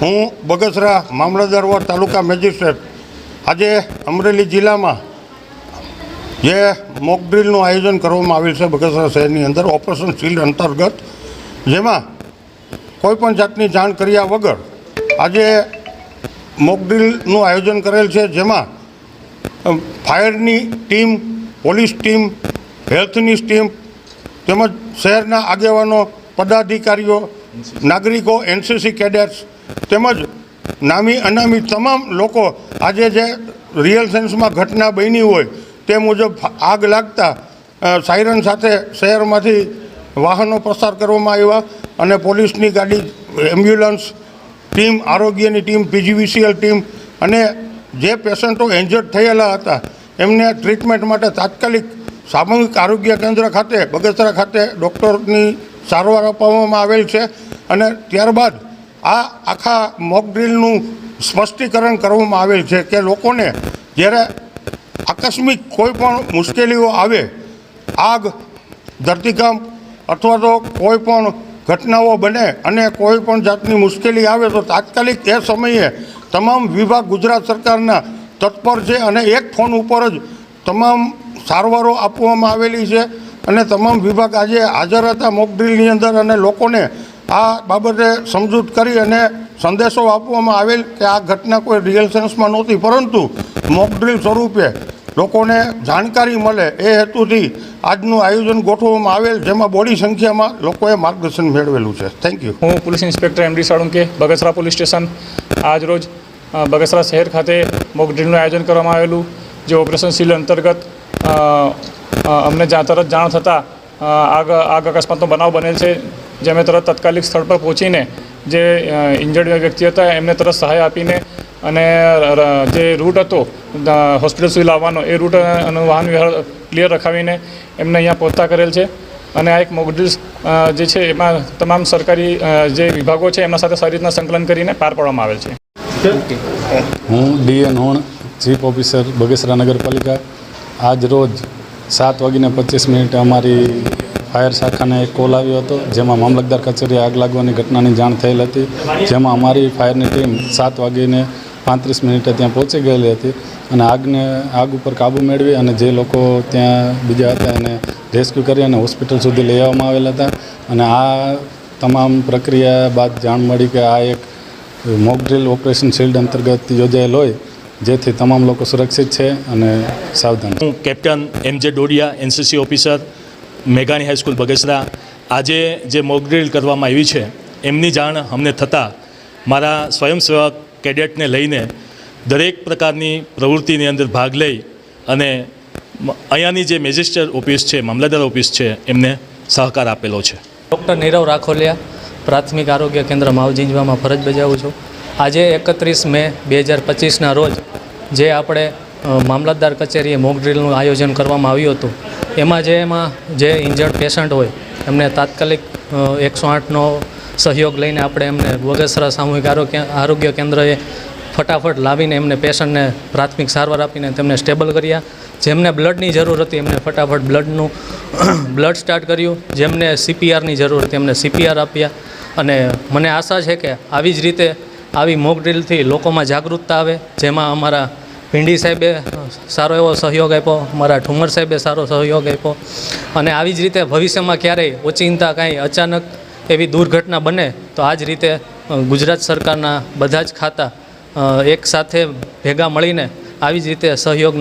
હું બગસરા મામલતદાર વોર્ડ તાલુકા મેજિસ્ટ્રેટ આજે અમરેલી જિલ્લામાં જે મોક ડ્રીલનું આયોજન કરવામાં આવેલ છે બગસરા શહેરની અંદર ઓપરેશન શિલ્ડ અંતર્ગત, જેમાં કોઈપણ જાતની જાણ કર્યા વગર આજે મોક ડ્રીલનું આયોજન કરેલ છે, જેમાં ફાયરની ટીમ, પોલીસ ટીમ, હેલ્થની ટીમ તેમજ શહેરના આગેવાનો, પદાધિકારીઓ, નાગરિકો, એનસીસી કેડેટ્સ તેમજ નામી અનામી તમામ લોકો આજે જે રિયલ સેન્સમાં ઘટના બની હોય તે મુજબ આગ લાગતા સાયરન સાથે શહેરમાંથી વાહનો પસાર કરવામાં આવ્યા અને પોલીસની ગાડી, એમ્બ્યુલન્સ ટીમ, આરોગ્યની ટીમ, પીજીવીસીએલ ટીમ અને જે પેશન્ટો એન્જર્ડ થયેલા હતા એમને ટ્રીટમેન્ટ માટે તાત્કાલિક સામૂહિક આરોગ્ય કેન્દ્ર ખાતે બગસરા ખાતે ડૉક્ટરની સારવાર આપવામાં આવેલ છે. અને ત્યારબાદ આ આખા મોક ડ્રીલનું સ્પષ્ટીકરણ કરવામાં આવેલ છે કે લોકોને જ્યારે આકસ્મિક કોઈ પણ મુશ્કેલીઓ આવે, આગ, ધરતીકંપ અથવા તો કોઈ પણ ઘટનાઓ બને અને કોઈ પણ જાતની મુશ્કેલી આવે તો તાત્કાલિક એ સમયે તમામ વિભાગ ગુજરાત સરકારના તત્પર છે અને એક ફોન ઉપર જ તમામ સારવારો આપવામાં આવેલી છે અને તમામ વિભાગ આજે હાજર હતા મોક ડ્રીલની અંદર અને લોકોને આ બાબતે સમજૂત કરી અને સંદેશો આપવામાં આવેલ કે આ ઘટના કોઈ રિયલ સેન્સમાં નહોતી, પરંતુ મોક ડ્રીલ સ્વરૂપે લોકોને જાણકારી મળે એ હેતુથી આજનું આયોજન ગોઠવવામાં આવેલ, જેમાં બોડી સંખ્યામાં લોકોએ માર્ગદર્શન મેળવેલું છે. Thank you. હું police inspector MD Salunke, Bagasra police station. આજ રોજ બગસરા શહેર ખાતે મોક ડ્રીલનું આયોજન કરવામાં આવેલું, જે ઓપરેશન શિલ્ડ અંતર્ગત અમને તરત જાણ થતાં આગ અકસ્માતનો બનાવ બનેલ છે, જે અમે તરત તાત્કાલિક સ્થળ પર પહોંચીને જે ઇન્જર્ડ વ્યક્તિ હતા એમને તરત સહાય આપીને અને જે રૂટ હતો હોસ્પિટલ સુધી લાવવાનો એ રૂટ અને વાહન વ્યવહાર ક્લિયર રખાવીને એમને અહીંયા પહોંચતા કરેલ છે. અને આ એક મોક ડ્રીલ જે છે એમાં તમામ સરકારી જે વિભાગો છે એમના સાથે સારી રીતના સંકલન કરીને પાર પાડવામાં આવેલ છે. હું DN હોણ, ચીફ ઓફિસર બગસરા નગરપાલિકા. આજ રોજ 7:25 અમારી ફાયર શાખાને એક કોલ આવ્યો હતો, જેમાં મામલતદાર કચેરીએ આગ લાગવાની ઘટનાની જાણ થયેલ હતી, જેમાં અમારી ફાયરની ટીમ 7:35 ત્યાં પહોંચી ગયેલી હતી અને આગ ઉપર કાબૂ મેળવી અને જે લોકો ત્યાં બીજા હતા એને રેસ્ક્યુ કરી અને હોસ્પિટલ સુધી લઈ આવવામાં આવેલા હતા. અને આ તમામ પ્રક્રિયા બાદ જાણ મળી કે આ એક મોક ડ્રીલ ઓપરેશન શિલ્ડ અંતર્ગત યોજાયેલ હોય, જેથી તમામ લોકો સુરક્ષિત છે અને સાવધાન. હું captain MJ Dodiya, NCC officer, મેઘાણી હાઈસ્કૂલ બગસરા. આજે જે મોક ડ્રીલ કરવામાં આવી છે એમની જાણ અમને થતાં મારા સ્વયંસેવક કેડેટને લઈને દરેક પ્રકારની પ્રવૃત્તિની અંદર ભાગ લઈ અને અહીંયાની જે મેજિસ્ટ્રેટ ઓફિસ છે, મામલતદાર ઓફિસ છે, એમને સહકાર આપેલો છે. ડૉક્ટર નીરવ રાખોલિયા, પ્રાથમિક આરોગ્ય કેન્દ્ર માવજીંજવામાં ફરજ બજાવું છું. આજે 31 મે 2025ના રોજ જે આપણે મામલતદાર કચેરીએ મોક ડ્રીલનું આયોજન કરવામાં આવ્યું હતું, એમાં જે ઇન્જર્ડ પેશન્ટ હોય એમને તાત્કાલિક 108નો સહયોગ લઈને આપણે એમને બગસરા સામૂહિક આરોગ્ય કેન્દ્રએ ફટાફટ લાવીને એમને પેશન્ટને પ્રાથમિક સારવાર આપીને તેમને સ્ટેબલ કર્યા. જેમને બ્લડની જરૂર હતી એમને ફટાફટ બ્લડ સ્ટાર્ટ કર્યું, જેમને CPRની જરૂર હતી એમને CPR આપ્યા. અને મને આશા છે કે આવી જ રીતે આવી મોક ડ્રીલથી લોકોમાં જાગૃતતા આવે, જેમાં અમારા ભીંડી સાહેબે સારો એવો સહયોગ આપ્યો, અમારા ઠુમર સાહેબે સારો સહયોગ આપ્યો. અને આવી જ રીતે ભવિષ્યમાં ક્યારેય ઓચિંતા કાંઈ અચાનક એવી દુર્ઘટના બને તો આ જ રીતે ગુજરાત સરકારના બધા જ ખાતા એક સાથે ભેગા મળીને આવી જ રીતે સહયોગ